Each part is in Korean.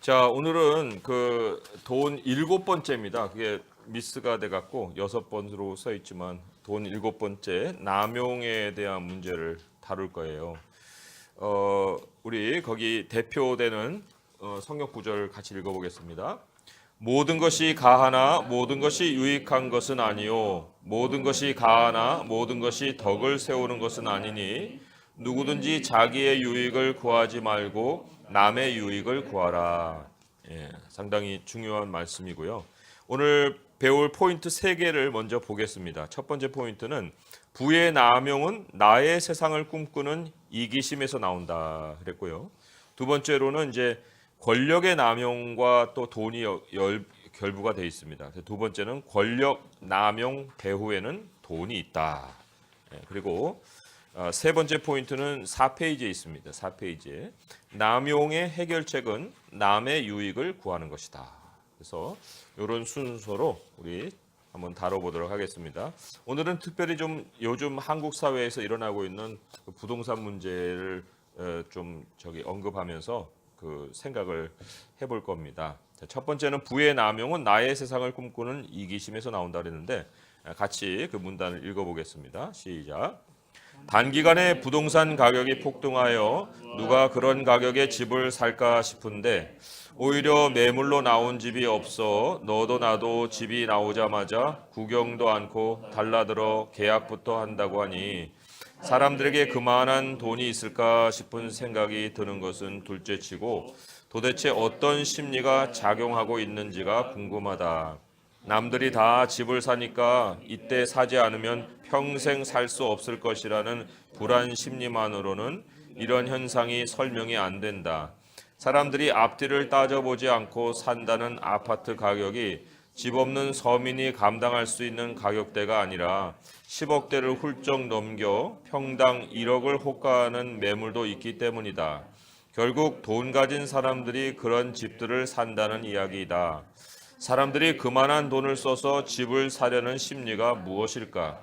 자, 오늘은 그 돈 일곱 번째입니다. 그게 미스가 돼 갖고 여섯 번으로 써 있지만 돈 일곱 번째 남용에 대한 문제를 다룰 거예요. 우리 거기 대표되는 성경 구절 같이 읽어보겠습니다. 모든 것이 가하나 모든 것이 유익한 것은 아니요 모든 것이 가하나 모든 것이 덕을 세우는 것은 아니니 누구든지 자기의 유익을 구하지 말고 남의 유익을 구하라. 예, 상당히 중요한 말씀이고요. 오늘 배울 포인트 세 개를 먼저 보겠습니다. 첫 번째 포인트는 부의 남용은 나의 세상을 꿈꾸는 이기심에서 나온다 그랬고요. 두 번째로는 이제 권력의 남용과 또 돈이 결부가 되어 있습니다. 두 번째는 권력 남용 배후에는 돈이 있다. 그리고 세 번째 포인트는 4페이지에 있습니다. 4페이지에 남용의 해결책은 남의 유익을 구하는 것이다. 그래서 이런 순서로 우리 한번 다뤄보도록 하겠습니다. 오늘은 특별히 좀 요즘 한국 사회에서 일어나고 있는 그 부동산 문제를 좀 언급하면서 그 생각을 해볼 겁니다. 첫 번째는 부의 남용은 나의 세상을 꿈꾸는 이기심에서 나온다 그랬는데 같이 그 문단을 읽어보겠습니다. 시작. 단기간에 부동산 가격이 폭등하여 누가 그런 가격에 집을 살까 싶은데 오히려 매물로 나온 집이 없어 너도 나도 집이 나오자마자 구경도 않고 달라들어 계약부터 한다고 하니 사람들에게 그만한 돈이 있을까 싶은 생각이 드는 것은 둘째치고 도대체 어떤 심리가 작용하고 있는지가 궁금하다. 남들이 다 집을 사니까 이때 사지 않으면 평생 살 수 없을 것이라는 불안 심리만으로는 이런 현상이 설명이 안 된다. 사람들이 앞뒤를 따져보지 않고 산다는 아파트 가격이 집 없는 서민이 감당할 수 있는 가격대가 아니라 10억대를 훌쩍 넘겨 평당 1억을 호가하는 매물도 있기 때문이다. 결국 돈 가진 사람들이 그런 집들을 산다는 이야기이다. 사람들이 그만한 돈을 써서 집을 사려는 심리가 무엇일까?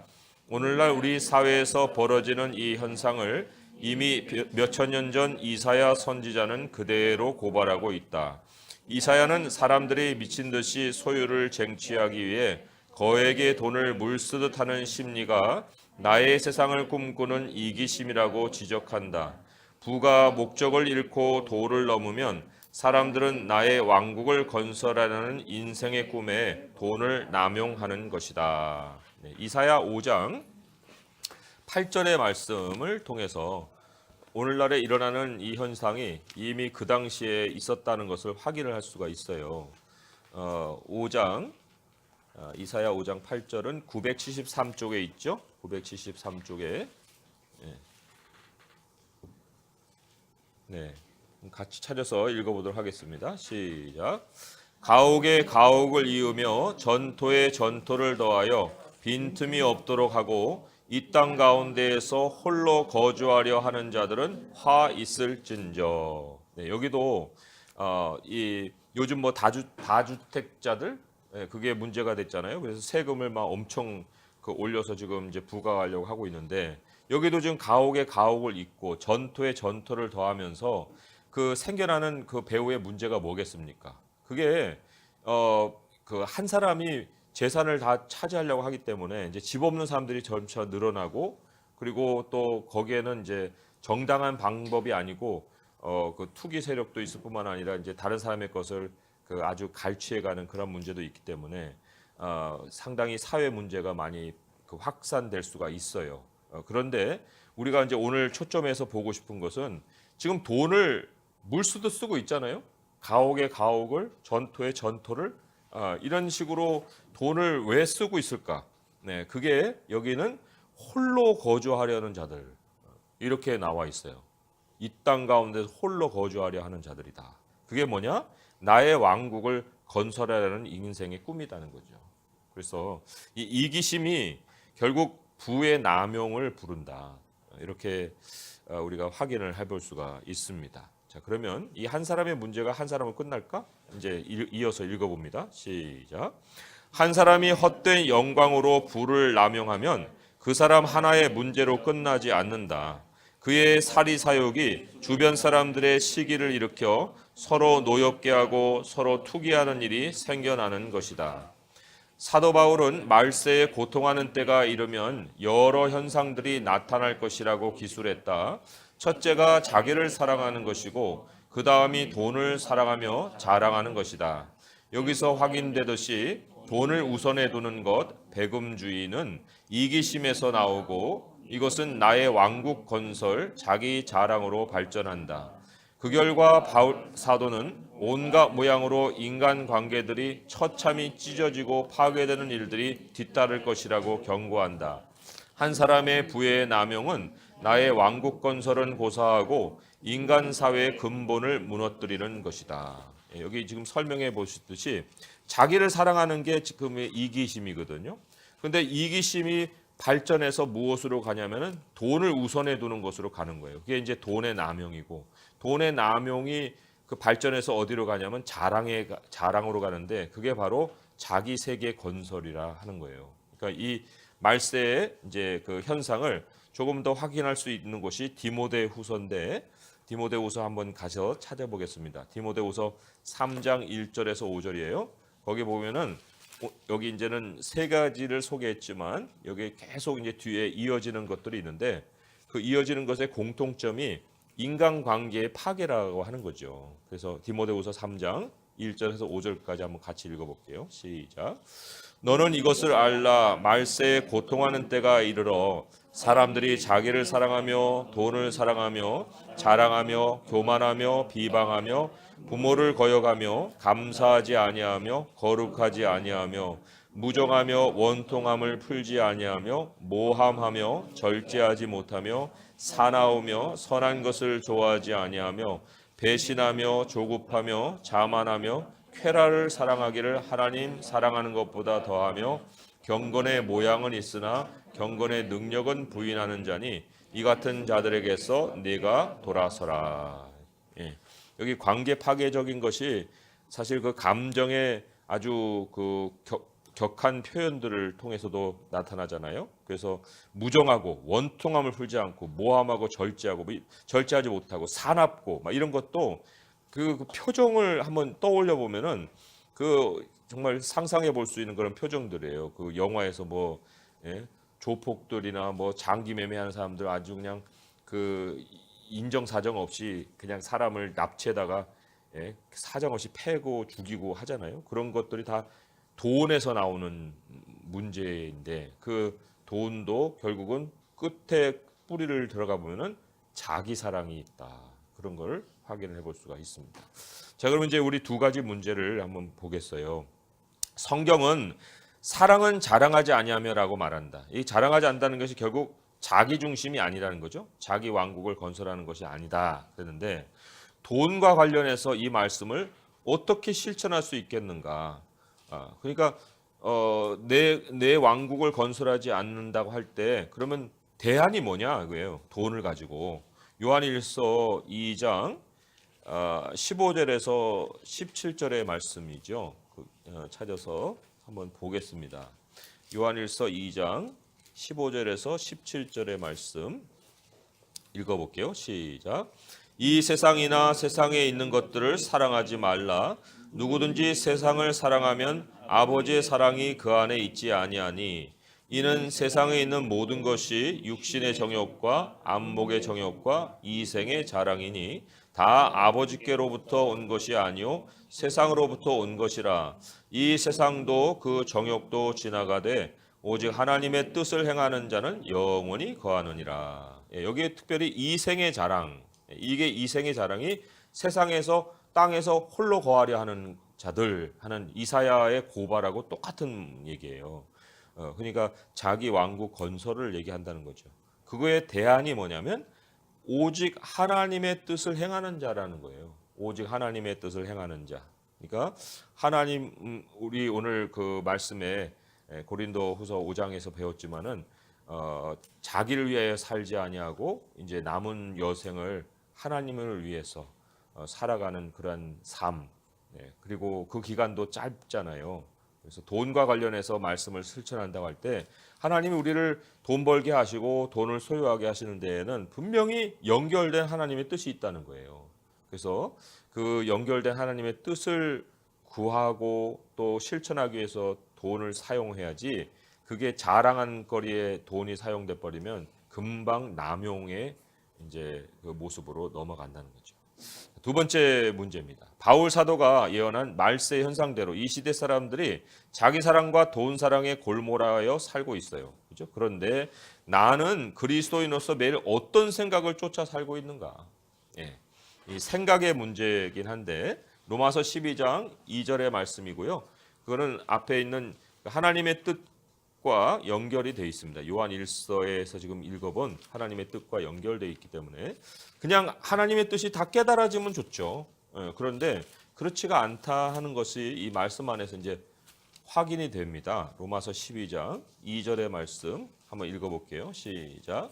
오늘날 우리 사회에서 벌어지는 이 현상을 이미 몇천 년 전 이사야 선지자는 그대로 고발하고 있다. 이사야는 사람들이 미친 듯이 소유를 쟁취하기 위해 거액의 돈을 물쓰듯 하는 심리가 나의 세상을 꿈꾸는 이기심이라고 지적한다. 부가 목적을 잃고 도를 넘으면 사람들은 나의 왕국을 건설하려는 인생의 꿈에 돈을 남용하는 것이다. 이사야 5장 8절의 말씀을 통해서 오늘날에 일어나는 이 현상이 이미 그 당시에 있었다는 것을 확인을 할 수가 있어요. 5장 이사야 5장 8절은 973쪽에 있죠. 973쪽에 네. 같이 찾아서 읽어보도록 하겠습니다. 시작. 가옥에 가옥을 이으며 전토에 전토를 더하여 빈틈이 없도록 하고 이 땅 가운데에서 홀로 거주하려 하는 자들은 화 있을진저. 네, 여기도 이 요즘 뭐 다주택자들 그게 문제가 됐잖아요. 그래서 세금을 막 엄청 올려서 지금 이제 부과하려고 하고 있는데 여기도 지금 가옥에 가옥을 잇고 전토에 전토를 더하면서 그 생겨나는 그 배후의 문제가 뭐겠습니까? 그게 그 한 사람이 재산을 다 차지하려고 하기 때문에 이제 집 없는 사람들이 점차 늘어나고 그리고 또 거기에는 이제 정당한 방법이 아니고 그 투기 세력도 있을 뿐만 아니라 이제 다른 사람의 것을 그 아주 갈취해가는 그런 문제도 있기 때문에 상당히 사회 문제가 많이 그 확산될 수가 있어요. 그런데 우리가 이제 오늘 초점에서 보고 싶은 것은 지금 돈을 물수도 쓰고 있잖아요. 가옥에 가옥을 전토에 전토를 이런 식으로 돈을 왜 쓰고 있을까? 네, 그게 여기는 홀로 거주하려는 자들 이렇게 나와 있어요. 이 땅 가운데 홀로 거주하려 하는 자들이다. 그게 뭐냐? 나의 왕국을 건설하려는 인생의 꿈이라는 거죠. 그래서 이 이기심이 결국 부의 남용을 부른다. 이렇게 우리가 확인을 해볼 수가 있습니다. 자, 그러면 이 한 사람의 문제가 한 사람으로 끝날까? 이제 이어서 읽어봅니다. 시작. 한 사람이 헛된 영광으로 부를 남용하면 그 사람 하나의 문제로 끝나지 않는다. 그의 사리 사욕이 주변 사람들의 시기를 일으켜 서로 노엽게 하고 서로 투기하는 일이 생겨나는 것이다. 사도 바울은 말세에 고통하는 때가 이르면 여러 현상들이 나타날 것이라고 기술했다. 첫째가 자기를 사랑하는 것이고 그 다음이 돈을 사랑하며 자랑하는 것이다. 여기서 확인되듯이 돈을 우선해 두는 것, 배금주의는 이기심에서 나오고 이것은 나의 왕국 건설, 자기 자랑으로 발전한다. 그 결과 바울 사도는 온갖 모양으로 인간 관계들이 처참히 찢어지고 파괴되는 일들이 뒤따를 것이라고 경고한다. 한 사람의 부의 남용은 나의 왕국 건설은 고사하고 인간 사회의 근본을 무너뜨리는 것이다. 여기 지금 설명해 보시듯이 자기를 사랑하는 게 지금의 이기심이거든요. 그런데 이기심이 발전해서 무엇으로 가냐면은 돈을 우선해 두는 것으로 가는 거예요. 그게 이제 돈의 남용이고, 돈의 남용이 그 발전해서 어디로 가냐면 자랑으로 가는데, 그게 바로 자기 세계 건설이라 하는 거예요. 그러니까 이 말세의 이제 그 현상을 조금 더 확인할 수 있는 곳이 디모데후서인데, 디모데후서 한번 가서 찾아보겠습니다. 디모데후서 3장 1절에서 5절이에요. 거기 보면은 여기 이제는 세 가지를 소개했지만 여기 계속 이제 뒤에 이어지는 것들이 있는데, 그 이어지는 것의 공통점이 인간관계의 파괴라고 하는 거죠. 그래서 디모데후서 3장 1절에서 5절까지 한번 같이 읽어볼게요. 시작. 너는 이것을 알라. 말세에 고통하는 때가 이르러 사람들이 자기를 사랑하며 돈을 사랑하며 자랑하며 교만하며 비방하며 부모를 거역하며 감사하지 아니하며 거룩하지 아니하며 무정하며 원통함을 풀지 아니하며 모함하며 절제하지 못하며 사나우며 선한 것을 좋아하지 아니하며 배신하며 조급하며 자만하며 쾌락을 사랑하기를 하나님 사랑하는 것보다 더하며 경건의 모양은 있으나 경건의 능력은 부인하는 자니 이 같은 자들에게서 네가 돌아서라. 예. 여기 관계 파괴적인 것이 사실 그 감정의 아주 그 격한 표현들을 통해서도 나타나잖아요. 그래서 무정하고 원통함을 풀지 않고 모함하고 절제하지 못하고 사납고 막 이런 것도 그 표정을 한번 떠올려 보면은 그 정말 상상해 볼 수 있는 그런 표정들이에요. 그 영화에서 뭐 조폭들이나 뭐 장기 매매하는 사람들 아주 그냥 그 인정 사정 없이 그냥 사람을 납치에다가 사정 없이 패고 죽이고 하잖아요. 그런 것들이 다 돈에서 나오는 문제인데, 그 돈도 결국은 끝에 뿌리를 들어가 보면은 자기 사랑이 있다. 그런 걸 확인해 볼 수가 있습니다. 자, 그러면 이제 우리 두 가지 문제를 한번 보겠어요. 성경은 사랑은 자랑하지 아니하며라고 말한다. 이 자랑하지 않는다는 것이 결국 자기 중심이 아니라는 거죠. 자기 왕국을 건설하는 것이 아니다. 그랬는데 돈과 관련해서 이 말씀을 어떻게 실천할 수 있겠는가? 그러니까 내 왕국을 건설하지 않는다고 할 때 그러면 대안이 뭐냐 이거예요. 돈을 가지고 요한일서 2장 15절에서 17절의 말씀이죠. 찾아서 한번 보겠습니다. 요한일서 2장 15절에서 17절의 말씀 읽어볼게요. 시작. 이 세상이나 세상에 있는 것들을 사랑하지 말라. 누구든지 세상을 사랑하면 아버지의 사랑이 그 안에 있지 아니하니 이는 세상에 있는 모든 것이 육신의 정욕과 안목의 정욕과 이생의 자랑이니 다 아버지께로부터 온 것이 아니요 세상으로부터 온 것이라. 이 세상도 그 정욕도 지나가되 오직 하나님의 뜻을 행하는 자는 영원히 거하느니라. 여기에 특별히 이생의 자랑, 이게 이생의 자랑이 세상에서 땅에서 홀로 거하려 하는 자들 하는 이사야의 고발하고 똑같은 얘기예요. 그러니까 자기 왕국 건설을 얘기한다는 거죠. 그거의 대안이 뭐냐면 오직 하나님의 뜻을 행하는 자라는 거예요. 오직 하나님의 뜻을 행하는 자. 그러니까 하나님, 우리 오늘 그 말씀에 고린도후서 5장에서 배웠지만은 자기를 위하여 살지 아니하고 이제 남은 여생을 하나님을 위해서 살아가는 그런 삶. 그리고 그 기간도 짧잖아요. 그래서 돈과 관련해서 말씀을 실천한다고 할 때 하나님이 우리를 돈 벌게 하시고 돈을 소유하게 하시는 데에는 분명히 연결된 하나님의 뜻이 있다는 거예요. 그래서 그 연결된 하나님의 뜻을 구하고 또 실천하기 위해서 돈을 사용해야지, 그게 자랑한 거리에 돈이 사용돼 버리면 금방 남용의 이제 그 모습으로 넘어간다는 거죠. 두 번째 문제입니다. 바울 사도가 예언한 말세 현상대로 이 시대 사람들이 자기 사랑과 돈 사랑에 골몰하여 살고 있어요. 그죠? 그런데 나는 그리스도인으로서 매일 어떤 생각을 쫓아 살고 있는가? 예. 이 생각의 문제이긴 한데 로마서 12장 2절의 말씀이고요. 그거는 앞에 있는 하나님의 뜻과 연결이 되어 있습니다. 요한 1서에서 지금 읽어본 하나님의 뜻과 연결되어 있기 때문에 그냥 하나님의 뜻이 다 깨달아지면 좋죠. 그런데 그렇지가 않다 하는 것이 이 말씀 안에서 이제 확인이 됩니다. 로마서 12장 2절의 말씀 한번 읽어볼게요. 시작.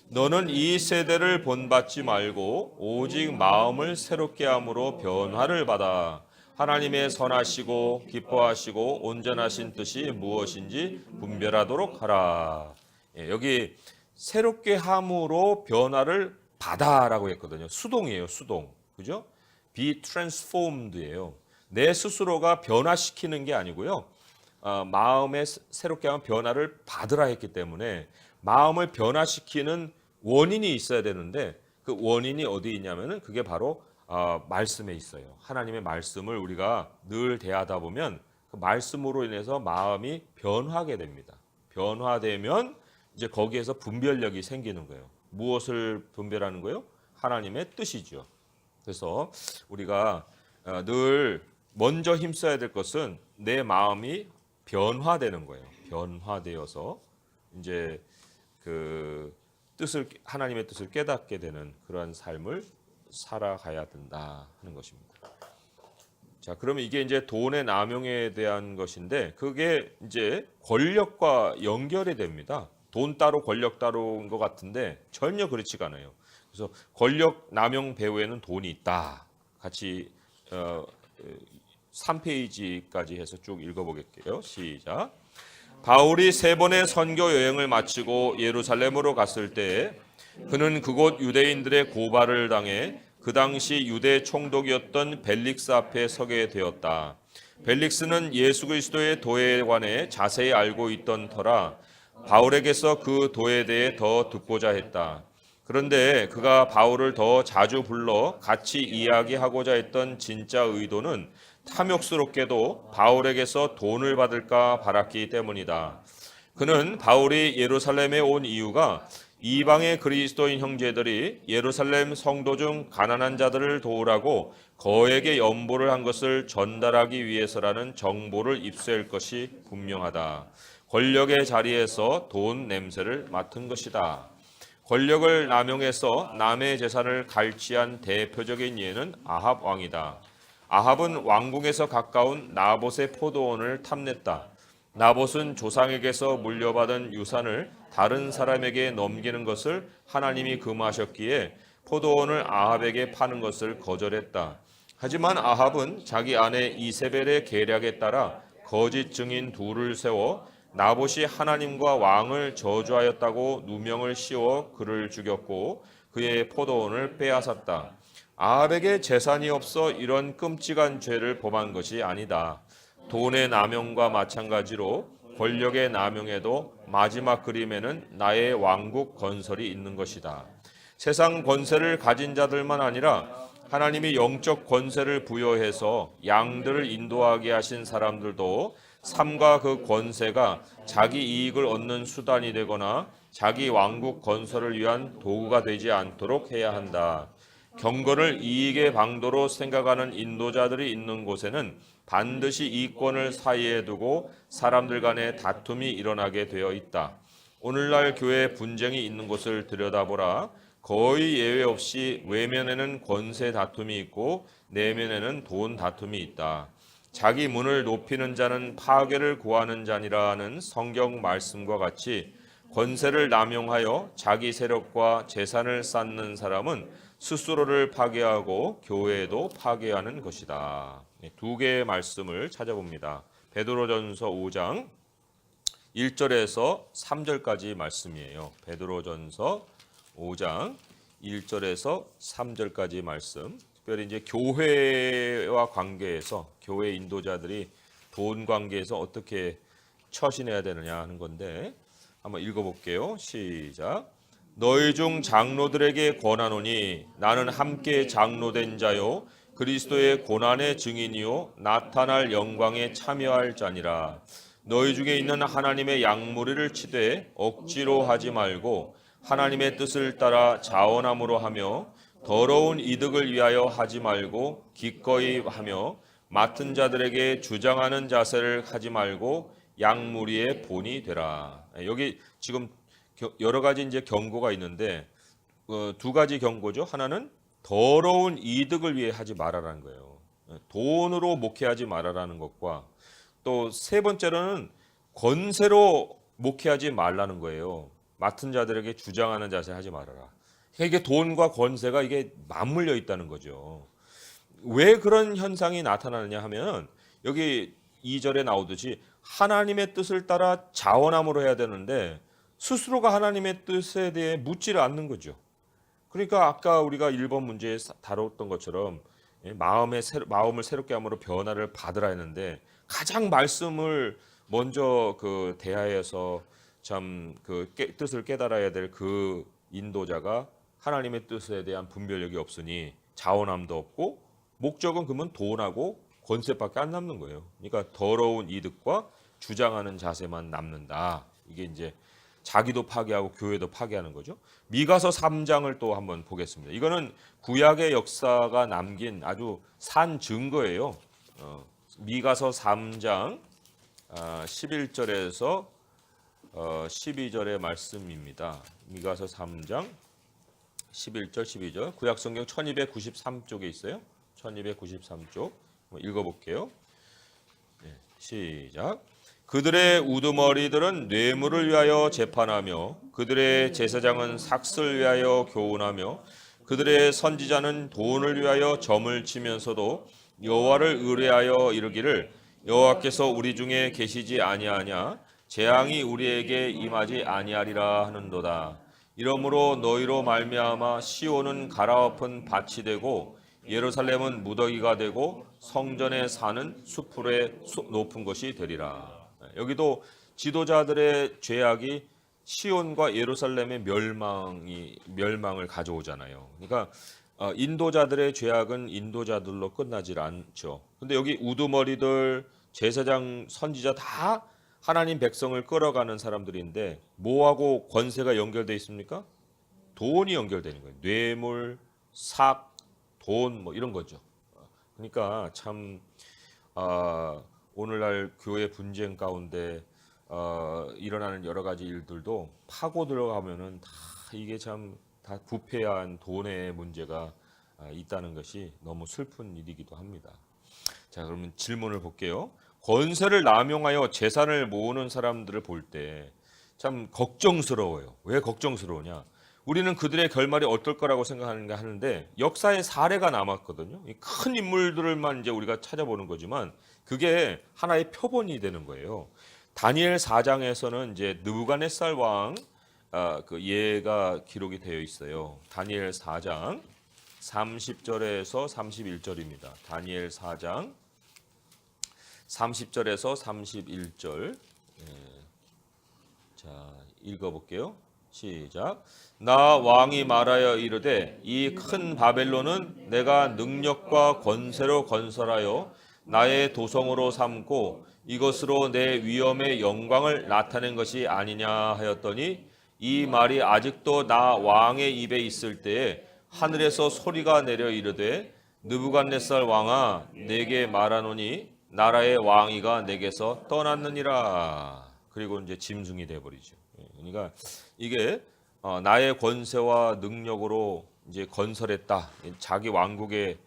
너는 이 세대를 본받지 말고 오직 마음을 새롭게 함으로 변화를 받아 하나님의 선하시고 기뻐하시고 온전하신 뜻이 무엇인지 분별하도록 하라. 여기 새롭게 함으로 변화를 받아라고 했거든요. 수동이에요, 수동. 그죠? Be transformed예요. 내 스스로가 변화시키는 게 아니고요. 마음에 새롭게 하면 변화를 받으라 했기 때문에 마음을 변화시키는 원인이 있어야 되는데 그 원인이 어디 있냐면은 그게 바로 말씀에 있어요. 하나님의 말씀을 우리가 늘 대하다 보면 그 말씀으로 인해서 마음이 변화하게 됩니다. 변화되면 이제 거기에서 분별력이 생기는 거예요. 무엇을 분별하는 거예요? 하나님의 뜻이죠. 그래서 우리가 늘 먼저 힘써야 될 것은 내 마음이 변화되는 거예요. 변화되어서 이제 그 뜻을, 하나님의 뜻을 깨닫게 되는 그러한 삶을 살아가야 된다 하는 것입니다. 자, 그러면 이게 이제 돈의 남용에 대한 것인데 그게 이제 권력과 연결이 됩니다. 돈 따로 권력 따로인 것 같은데 전혀 그렇지가 않아요. 그래서 권력 남용 배후에는 돈이 있다. 같이 3페이지까지 해서 쭉 읽어보겠게요. 시작. 바울이 3번의 선교 여행을 마치고 예루살렘으로 갔을 때 그는 그곳 유대인들의 고발을 당해 그 당시 유대 총독이었던 벨릭스 앞에 서게 되었다. 벨릭스는 예수 그리스도의 도에 관해 자세히 알고 있던 터라 바울에게서 그 도에 대해 더 듣고자 했다. 그런데 그가 바울을 더 자주 불러 같이 이야기하고자 했던 진짜 의도는 탐욕스럽게도 바울에게서 돈을 받을까 바랐기 때문이다. 그는 바울이 예루살렘에 온 이유가 이방의 그리스도인 형제들이 예루살렘 성도 중 가난한 자들을 도우라고 거액의 연보를 한 것을 전달하기 위해서라는 정보를 입수할 것이 분명하다. 권력의 자리에서 돈 냄새를 맡은 것이다. 권력을 남용해서 남의 재산을 갈취한 대표적인 예는 아합 왕이다. 아합은 왕궁에서 가까운 나봇의 포도원을 탐냈다. 나봇은 조상에게서 물려받은 유산을 다른 사람에게 넘기는 것을 하나님이 금하셨기에 포도원을 아합에게 파는 것을 거절했다. 하지만 아합은 자기 아내 이세벨의 계략에 따라 거짓 증인 둘을 세워 나봇이 하나님과 왕을 저주하였다고 누명을 씌워 그를 죽였고 그의 포도원을 빼앗았다. 아합에게 재산이 없어 이런 끔찍한 죄를 범한 것이 아니다. 돈의 남용과 마찬가지로 권력의 남용에도 마지막 그림에는 나의 왕국 건설이 있는 것이다. 세상 권세를 가진 자들만 아니라 하나님이 영적 권세를 부여해서 양들을 인도하게 하신 사람들도 삶과 그 권세가 자기 이익을 얻는 수단이 되거나 자기 왕국 건설을 위한 도구가 되지 않도록 해야 한다. 경건을 이익의 방도로 생각하는 인도자들이 있는 곳에는 반드시 이권을 사이에 두고 사람들 간의 다툼이 일어나게 되어 있다. 오늘날 교회 분쟁이 있는 곳을 들여다보라. 거의 예외 없이 외면에는 권세 다툼이 있고 내면에는 돈 다툼이 있다. 자기 문을 높이는 자는 파괴를 구하는 자니라는 성경 말씀과 같이 권세를 남용하여 자기 세력과 재산을 쌓는 사람은 스스로를 파괴하고 교회도 파괴하는 것이다. 두 개의 말씀을 찾아봅니다. 베드로전서 5장 1절에서 3절까지 말씀이에요. 베드로전서 5장 1절에서 3절까지 말씀. 특별히 이제 교회와 관계에서 교회 인도자들이 돈 관계에서 어떻게 처신해야 되느냐 하는 건데 한번 읽어볼게요. 시작. 너희 중 장로들에게 권하노니 나는 함께 장로된 자요 그리스도의 고난의 증인이요 나타날 영광에 참여할 자니라. 너희 중에 있는 하나님의 양무리를 치되 억지로 하지 말고 하나님의 뜻을 따라 자원함으로 하며 더러운 이득을 위하여 하지 말고 기꺼이 하며 맡은 자들에게 주장하는 자세를 하지 말고 양무리의 본이 되라. 여기 지금 여러 가지 이제 경고가 있는데 두 가지 경고죠. 하나는 더러운 이득을 위해 하지 말아라는 거예요. 돈으로 목회하지 말아라는 것과 또 세 번째로는 권세로 목회하지 말라는 거예요. 맡은 자들에게 주장하는 자세 하지 말아라. 이게 돈과 권세가 이게 맞물려 있다는 거죠. 왜 그런 현상이 나타나느냐 하면 여기 2절에 나오듯이 하나님의 뜻을 따라 자원함으로 해야 되는데 스스로가 하나님의 뜻에 대해 묻지를 않는 거죠. 그러니까 아까 우리가 1번 문제에 다뤘던 것처럼 마음을 새롭게 함으로 변화를 받으라 했는데 가장 말씀을 먼저 그 대하여서 참 그 뜻을 깨달아야 될 그 인도자가 하나님의 뜻에 대한 분별력이 없으니 자원함도 없고 목적은 그러면 돈하고 권세밖에 안 남는 거예요. 그러니까 더러운 이득과 주장하는 자세만 남는다. 이게 이제 자기도 파괴하고 교회도 파괴하는 거죠. 미가서 3장을 또 한번 보겠습니다. 이거는 구약의 역사가 남긴 아주 산 증거예요. 미가서 3장 11절에서 12절의 말씀입니다. 미가서 3장 11절 12절 구약성경 1293쪽에 있어요. 1293쪽 읽어볼게요. 시작. 그들의 우두머리들은 뇌물을 위하여 재판하며 그들의 제사장은 삭슬 위하여 교훈하며 그들의 선지자는 돈을 위하여 점을 치면서도 여호와를 의뢰하여 이르기를 여호와께서 우리 중에 계시지 아니하냐 재앙이 우리에게 임하지 아니하리라 하는도다. 이러므로 너희로 말미암아 시온은 갈아엎은 밭이 되고 예루살렘은 무더기가 되고 성전에 사는 수풀에 높은 것이 되리라. 여기도 지도자들의 죄악이 시온과 예루살렘의 멸망을 가져오잖아요. 그러니까 인도자들의 죄악은 인도자들로 끝나질 않죠. 근데 여기 우두머리들, 제사장, 선지자 다 하나님 백성을 끌어가는 사람들인데 뭐하고 권세가 연결되어 있습니까? 돈이 연결되는 거예요. 뇌물, 삭, 돈 뭐 이런 거죠. 그러니까 참 오늘날 교회 분쟁 가운데 일어나는 여러 가지 일들도 파고 들어가면은 다 이게 참 다 부패한 돈의 문제가 있다는 것이 너무 슬픈 일이기도 합니다. 자, 그러면 질문을 볼게요. 권세를 남용하여 재산을 모으는 사람들을 볼 때 참 걱정스러워요. 왜 걱정스러우냐? 우리는 그들의 결말이 어떨 거라고 생각하는가 하는데 역사의 사례가 남았거든요. 큰 인물들만 이제 우리가 찾아보는 거지만 그게 하나의 표본이 되는 거예요. 다니엘 4장에서는 이제 느부갓네살 왕 그 예가 기록이 되어 있어요. 다니엘 4장 30절에서 31절입니다. 다니엘 4장 30절에서 31절. 자, 읽어볼게요. 시작. 나 왕이 말하여 이르되 이 큰 바벨론은 내가 능력과 권세로 건설하여 나의 도성으로 삼고 이것으로 내 위엄의 영광을 나타낸 것이 아니냐 하였더니 이 말이 아직도 나 왕의 입에 있을 때에 하늘에서 소리가 내려 이르되 느부갓네살 왕아 내게 말하노니 나라의 왕위가 내게서 떠났느니라. 그리고 이제 짐승이 돼 버리죠. 그러니까 이게 나의 권세와 능력으로 이제 건설했다. 자기 왕국에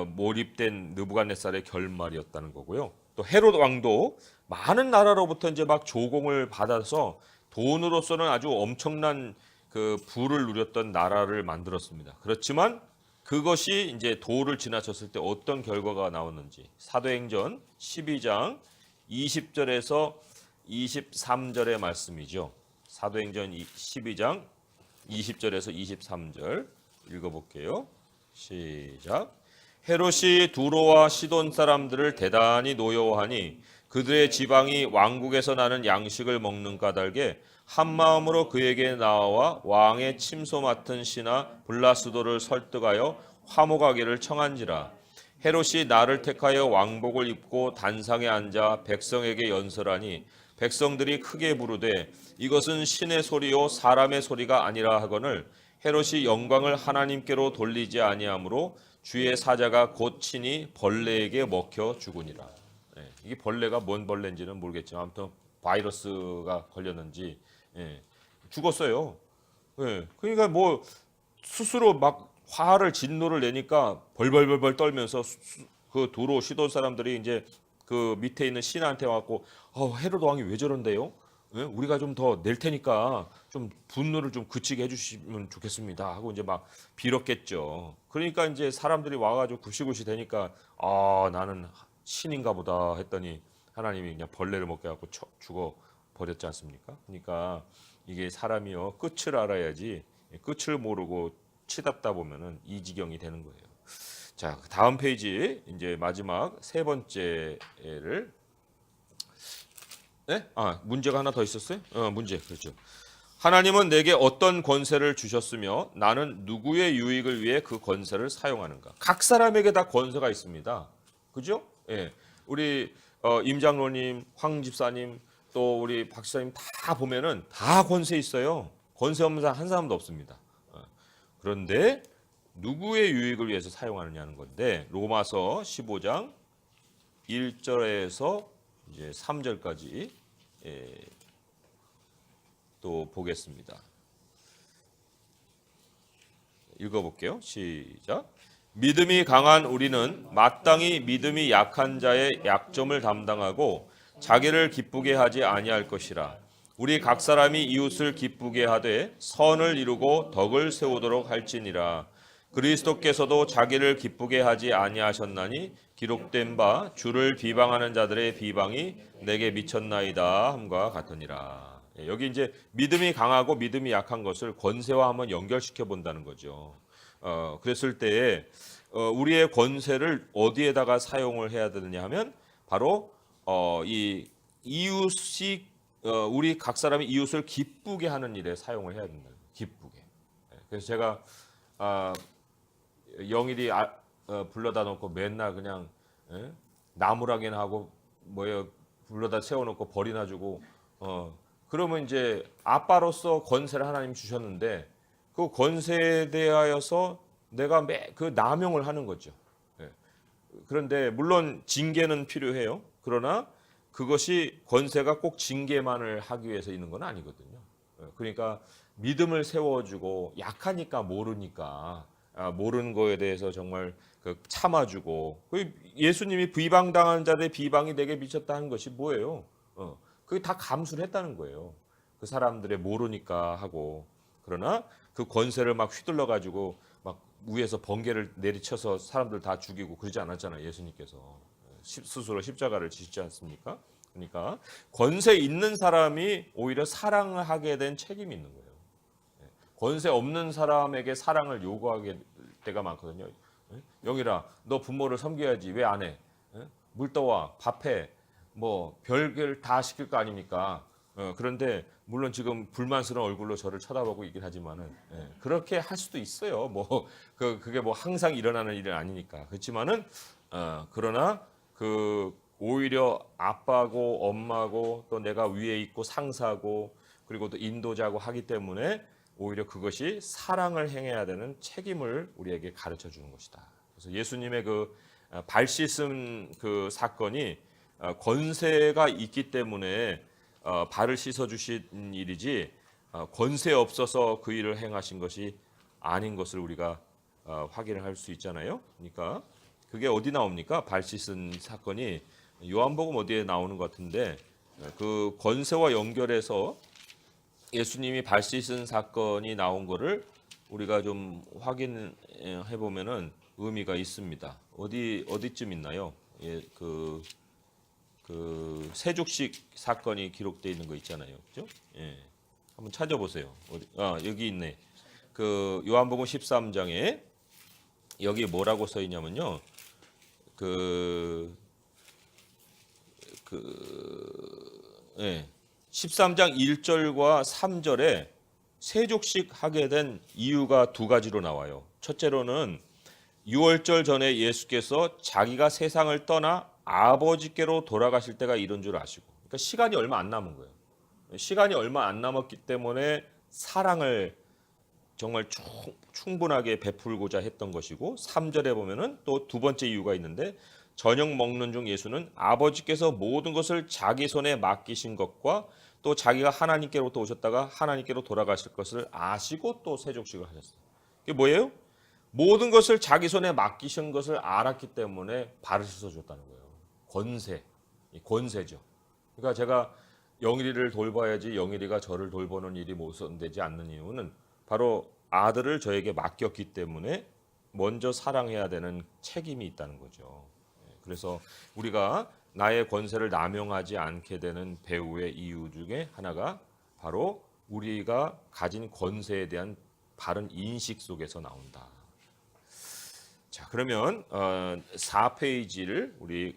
몰입된 느부갓네살의 결말이었다는 거고요. 또 헤롯 왕도 많은 나라로부터 이제 막 조공을 받아서 돈으로서는 아주 엄청난 그 부를 누렸던 나라를 만들었습니다. 그렇지만 그것이 이제 도를 지나쳤을 때 어떤 결과가 나왔는지 사도행전 12장 20절에서 23절의 말씀이죠. 사도행전 12장 20절에서 23절 읽어볼게요. 시작. 헤롯이 두로와 시돈 사람들을 대단히 노여워하니 그들의 지방이 왕국에서 나는 양식을 먹는 까닭에 한 마음으로 그에게 나와 왕의 침소 맡은 신하 블라스도를 설득하여 화목하기를 청한지라. 헤롯이 나를 택하여 왕복을 입고 단상에 앉아 백성에게 연설하니 백성들이 크게 부르되 이것은 신의 소리요 사람의 소리가 아니라 하거늘 헤롯이 영광을 하나님께로 돌리지 아니하므로 주의 사자가 곧 친히 벌레에게 먹혀 죽으니라. 이게 벌레가 뭔 벌레인지는 모르겠지만 아무튼 바이러스가 걸렸는지 죽었어요. 그러니까 뭐 스스로 막 화를 진노를 내니까 벌벌벌벌 떨면서 그 두로 시돈 사람들이 이제 그 밑에 있는 신한테 와갖고 헤롯 왕이 왜 저런데요? 우리가 좀 더 낼 테니까 좀 분노를 좀 그치게 해주시면 좋겠습니다 하고 이제 막 빌었겠죠. 그러니까 이제 사람들이 와가지고 굽시굽시 되니까 나는 신인가 보다 했더니 하나님이 그냥 벌레를 먹게 해갖고 죽어 버렸지 않습니까? 그러니까 이게 사람이요 끝을 알아야지 끝을 모르고 치닫다 보면은 이 지경이 되는 거예요. 자, 다음 페이지 이제 마지막 세 번째를 문제가 하나 더 있었어요? 문제 그렇죠. 하나님은 내게 어떤 권세를 주셨으며 나는 누구의 유익을 위해 그 권세를 사용하는가? 각 사람에게 다 권세가 있습니다. 그죠? 우리 임 장로님, 황 집사님, 또 우리 박 집사님 다 보면은 다 권세 있어요. 권세 없는 사람 한 사람도 없습니다. 그런데 누구의 유익을 위해서 사용하느냐는 건데 로마서 15장 1절에서 이제 3절까지 또 보겠습니다. 읽어볼게요. 시작. 믿음이 강한 우리는 마땅히 믿음이 약한 자의 약점을 담당하고 자기를 기쁘게 하지 아니할 것이라. 우리 각 사람이 이웃을 기쁘게 하되 선을 이루고 덕을 세우도록 할지니라. 그리스도께서도 자기를 기쁘게 하지 아니하셨나니 기록된 바 주를 비방하는 자들의 비방이 내게 미쳤나이다 함과 같으니라. 여기 이제 믿음이 강하고 믿음이 약한 것을 권세와 한번 연결시켜 본다는 거죠. 그랬을 때에 우리의 권세를 어디에다가 사용을 해야 되느냐 하면 바로 이 이웃이 우리 각 사람이 이웃을 기쁘게 하는 일에 사용을 해야 된다. 기쁘게. 그래서 제가 영일이 불러다 놓고 맨날 그냥 나무라기나 하고 뭐예요 불러다 세워놓고 벌이나 주고 그러면 이제 아빠로서 권세를 하나님 주셨는데 그 권세에 대하여서 내가 그 남용을 하는 거죠. 그런데 물론 징계는 필요해요. 그러나 그것이 권세가 꼭 징계만을 하기 위해서 있는 건 아니거든요. 그러니까 믿음을 세워주고 약하니까 모르니까 모르는 거에 대해서 정말 참아주고 예수님이 비방당한 자들의 비방이 내게 미쳤다 하는 것이 뭐예요? 그게 다 감수를 했다는 거예요. 그 사람들의 모르니까 하고 그러나 그 권세를 막 휘둘러 가지고 막 위에서 번개를 내리쳐서 사람들 다 죽이고 그러지 않았잖아요. 예수님께서 스스로 십자가를 지시지 않습니까? 그러니까 권세 있는 사람이 오히려 사랑을 하게 된 책임이 있는 거예요. 권세 없는 사람에게 사랑을 요구하게 될 때가 많거든요. 영일아, 너 부모를 섬겨야지 왜 안 해? 물 떠와, 밥해, 뭐 별걸 다 시킬 거 아닙니까? 그런데 물론 지금 불만스러운 얼굴로 저를 쳐다보고 있긴 하지만은 그렇게 할 수도 있어요. 뭐 그게 뭐 항상 일어나는 일은 아니니까 그렇지만은 그러나 그 오히려 아빠고 엄마고 또 내가 위에 있고 상사고 그리고 또 인도자고 하기 때문에 오히려 그것이 사랑을 행해야 되는 책임을 우리에게 가르쳐 주는 것이다. 그래서 예수님의 그 발 씻음 그 사건이 권세가 있기 때문에 발을 씻어 주신 일이지 권세 없어서 그 일을 행하신 것이 아닌 것을 우리가 확인을 할 수 있잖아요. 그러니까 그게 어디 나옵니까? 발 씻은 사건이 요한복음 어디에 나오는 것 같은데 그 권세와 연결해서 예수님이 발 씻은 사건이 나온 거를 우리가 좀 확인해 보면은 의미가 있습니다. 어디쯤 있나요? 그 그 세족식 사건이 기록되어 있는 거 있잖아요. 그죠? 예. 한번 찾아보세요. 여기 있네. 그 요한복음 13장에 여기 뭐라고 써 있냐면요. 예. 13장 1절과 3절에 세족식 하게 된 이유가 두 가지로 나와요. 첫째로는 유월절 전에 예수께서 자기가 세상을 떠나 아버지께로 돌아가실 때가 이런 줄 아시고, 그러니까 시간이 얼마 안 남은 거예요. 시간이 얼마 안 남았기 때문에 사랑을 정말 충분하게 베풀고자 했던 것이고, 3절에 보면은 또 두 번째 이유가 있는데, 저녁 먹는 중 예수는 아버지께서 모든 것을 자기 손에 맡기신 것과 또 자기가 하나님께로부터 오셨다가 하나님께로 돌아가실 것을 아시고 또 세족식을 하셨어요. 이게 뭐예요? 모든 것을 자기 손에 맡기신 것을 알았기 때문에 발을 씻어줬다는 거예요. 권세죠. 그러니까 제가 영일이를 돌봐야지 영일이가 저를 돌보는 일이 모선되지 않는 이유는 바로 아들을 저에게 맡겼기 때문에 먼저 사랑해야 되는 책임이 있다는 거죠. 그래서 우리가 나의 권세를 남용하지 않게 되는 배후의 이유 중에 하나가 바로 우리가 가진 권세에 대한 바른 인식 속에서 나온다. 자, 그러면 4페이지를 우리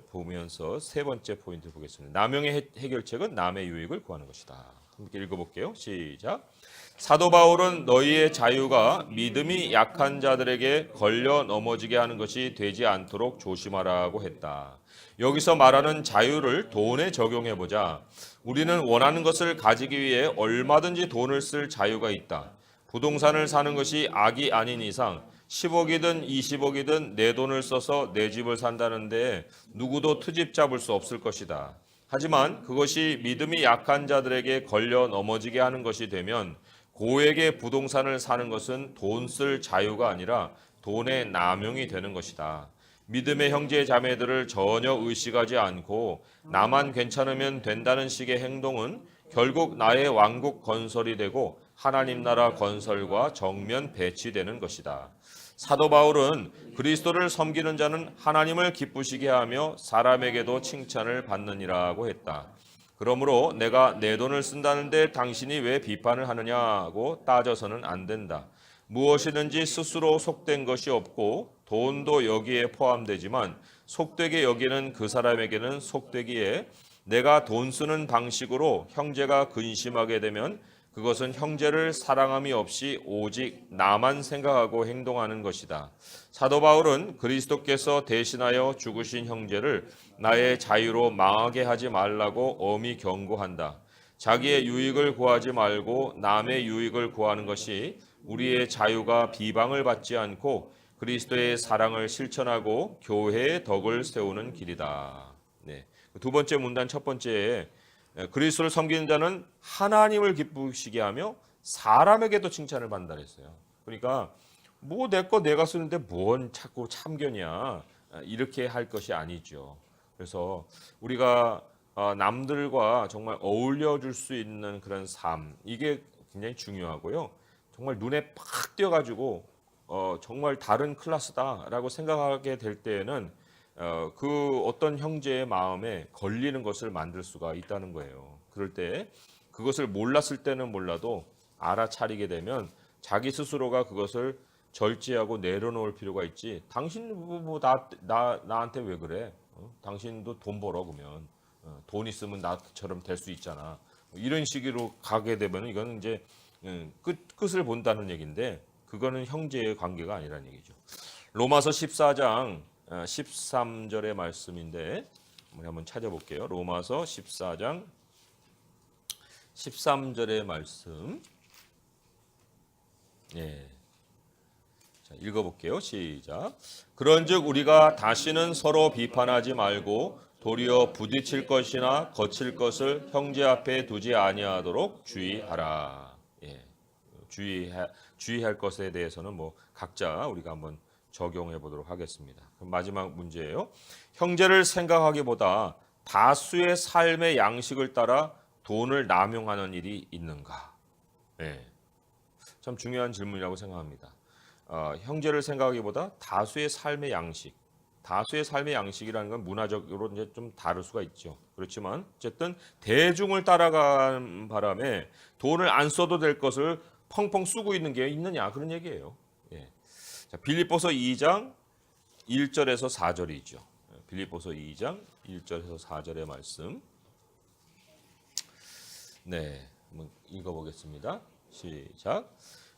보면서 세 번째 포인트 보겠습니다. 남용의 해결책은 남의 유익을 구하는 것이다. 함께 읽어볼게요. 시작. 사도 바울은 너희의 자유가 믿음이 약한 자들에게 걸려 넘어지게 하는 것이 되지 않도록 조심하라고 했다. 여기서 말하는 자유를 돈에 적용해보자. 우리는 원하는 것을 가지기 위해 얼마든지 돈을 쓸 자유가 있다. 부동산을 사는 것이 악이 아닌 이상 10억이든 20억이든 내 돈을 써서 내 집을 산다는데 누구도 트집 잡을 수 없을 것이다. 하지만 그것이 믿음이 약한 자들에게 걸려 넘어지게 하는 것이 되면 고액의 부동산을 사는 것은 돈 쓸 자유가 아니라 돈의 남용이 되는 것이다. 믿음의 형제 자매들을 전혀 의식하지 않고 나만 괜찮으면 된다는 식의 행동은 결국 나의 왕국 건설이 되고 하나님 나라 건설과 정면 배치되는 것이다. 사도 바울은 그리스도를 섬기는 자는 하나님을 기쁘시게 하며 사람에게도 칭찬을 받느니라고 했다. 그러므로 내가 내 돈을 쓴다는데 당신이 왜 비판을 하느냐고 따져서는 안 된다. 무엇이든지 스스로 속된 것이 없고 돈도 여기에 포함되지만 속되게 여기는 그 사람에게는 속되기에 내가 돈 쓰는 방식으로 형제가 근심하게 되면 그것은 형제를 사랑함이 없이 오직 나만 생각하고 행동하는 것이다. 사도 바울은 그리스도께서 대신하여 죽으신 형제를 나의 자유로 망하게 하지 말라고 엄히 경고한다. 자기의 유익을 구하지 말고 남의 유익을 구하는 것이 우리의 자유가 비방을 받지 않고 그리스도의 사랑을 실천하고 교회의 덕을 세우는 길이다. 네. 두 번째 문단 첫 번째에 그리스도를 섬기는 자는 하나님을 기쁘시게 하며 사람에게도 칭찬을 받는다 했어요. 그러니까 뭐 내 거 내가 쓰는데 뭔 자꾸 참견이야. 이렇게 할 것이 아니죠. 그래서 우리가 남들과 정말 어울려 줄 수 있는 그런 삶, 이게 굉장히 중요하고요. 정말 눈에 팍 띄어가지고 정말 다른 클래스다라고 생각하게 될 때에는 그 어떤 형제의 마음에 걸리는 것을 만들 수가 있다는 거예요. 그럴 때 그것을 몰랐을 때는 몰라도 알아차리게 되면 자기 스스로가 그것을 절제하고 내려놓을 필요가 있지. 당신 나한테 왜 그래? 당신도 돈 벌어 그러면 돈 있으면 나처럼 될 수 있잖아. 이런 식으로 가게 되면 이건 이제 끝을 본다는 얘기인데 그거는 형제의 관계가 아니라는 얘기죠. 로마서 14장 13절의 말씀인데 우리 한번 찾아볼게요. 로마서 14장 13절의 말씀. 예. 자, 읽어볼게요. 시작. 그런즉 우리가 다시는 서로 비판하지 말고 도리어 부딪힐 것이나 거칠 것을 형제 앞에 두지 아니하도록 주의하라. 예. 주의할 것에 대해서는 뭐 각자 우리가 한번 적용해 보도록 하겠습니다. 그럼 마지막 문제예요. 형제를 생각하기보다 다수의 삶의 양식을 따라 돈을 남용하는 일이 있는가? 네. 참 중요한 질문이라고 생각합니다. 형제를 생각하기보다 다수의 삶의 양식, 다수의 삶의 양식이라는 건 문화적으로 이제 좀 다를 수가 있죠. 그렇지만 어쨌든 대중을 따라가는 바람에 돈을 안 써도 될 것을 펑펑 쓰고 있는 게 있느냐 그런 얘기예요. 예. 자, 빌립보서 2장 1절에서 4절이죠. 빌립보서 2장 1절에서 4절의 말씀. 네, 한번 읽어보겠습니다. 시작.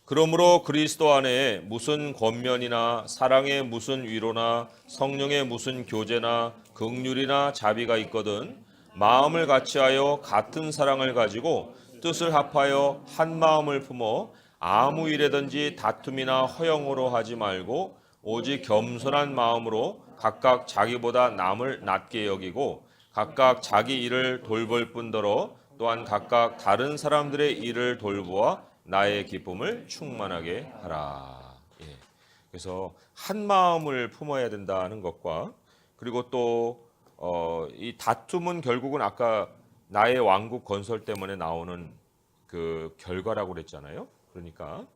그러므로 그리스도 안에 무슨 권면이나 사랑의 무슨 위로나 성령의 무슨 교제나 긍휼이나 자비가 있거든 마음을 같이하여 같은 사랑을 가지고 뜻을 합하여 한 마음을 품어 아무 일에든지 다툼이나 허영으로 하지 말고 오직 겸손한 마음으로 각각 자기보다 남을 낮게 여기고 각각 자기 일을 돌볼 뿐더러 또한 각각 다른 사람들의 일을 돌보아 나의 기쁨을 충만하게 하라. 예. 그래서 한 마음을 품어야 된다는 것과 그리고 또 이 다툼은 결국은 아까 나의 왕국 건설 때문에 나오는 그 결과라고 그랬잖아요. 그러니까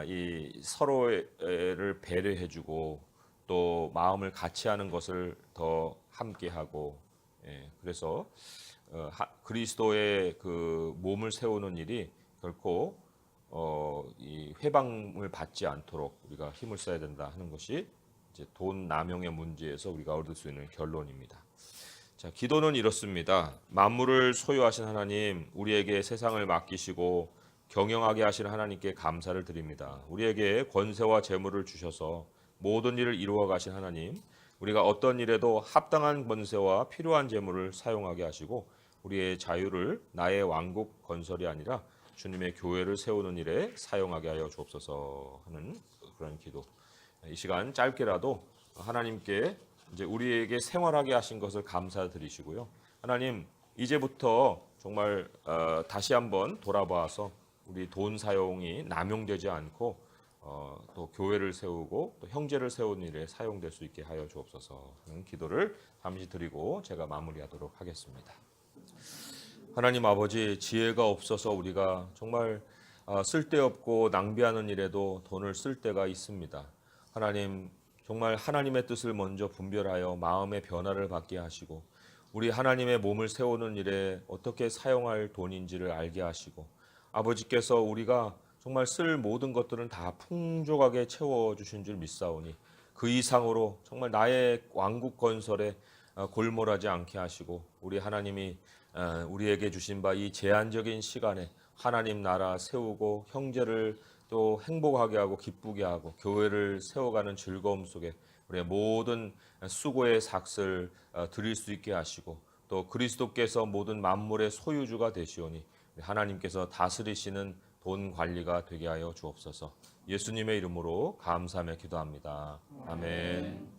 이 서로를 배려해주고 또 마음을 같이 하는 것을 더 함께하고 그래서 그리스도의 그 몸을 세우는 일이 결코 이 회방을 받지 않도록 우리가 힘을 써야 된다 하는 것이 이제 돈 남용의 문제에서 우리가 얻을 수 있는 결론입니다. 자, 기도는 이렇습니다. 만물을 소유하신 하나님, 우리에게 세상을 맡기시고 경영하게 하신 하나님께 감사를 드립니다. 우리에게 권세와 재물을 주셔서 모든 일을 이루어 가신 하나님, 우리가 어떤 일에도 합당한 권세와 필요한 재물을 사용하게 하시고 우리의 자유를 나의 왕국 건설이 아니라 주님의 교회를 세우는 일에 사용하게 하여 주옵소서 하는 그런 기도. 이 시간 짧게라도 하나님께 이제 우리에게 생활하게 하신 것을 감사드리시고요. 하나님 이제부터 정말 다시 한번 돌아봐서 우리 돈 사용이 남용되지 않고 또 교회를 세우고 또 형제를 세우는 일에 사용될 수 있게 하여 주옵소서 하는 기도를 잠시 드리고 제가 마무리하도록 하겠습니다. 하나님 아버지, 지혜가 없어서 우리가 정말 쓸데없고 낭비하는 일에도 돈을 쓸 때가 있습니다. 하나님, 정말 하나님의 뜻을 먼저 분별하여 마음의 변화를 받게 하시고 우리 하나님의 몸을 세우는 일에 어떻게 사용할 돈인지를 알게 하시고 아버지께서 우리가 정말 쓸 모든 것들은 다 풍족하게 채워주신 줄 믿사오니 그 이상으로 정말 나의 왕국 건설에 골몰하지 않게 하시고 우리 하나님이 우리에게 주신 바 이 제한적인 시간에 하나님 나라 세우고 형제를 또 행복하게 하고 기쁘게 하고 교회를 세워가는 즐거움 속에 우리의 모든 수고의 삭을 드릴 수 있게 하시고 또 그리스도께서 모든 만물의 소유주가 되시오니 하나님께서 다스리시는 돈 관리가 되게 하여 주옵소서. 예수님의 이름으로 감사하며 기도합니다. 아멘.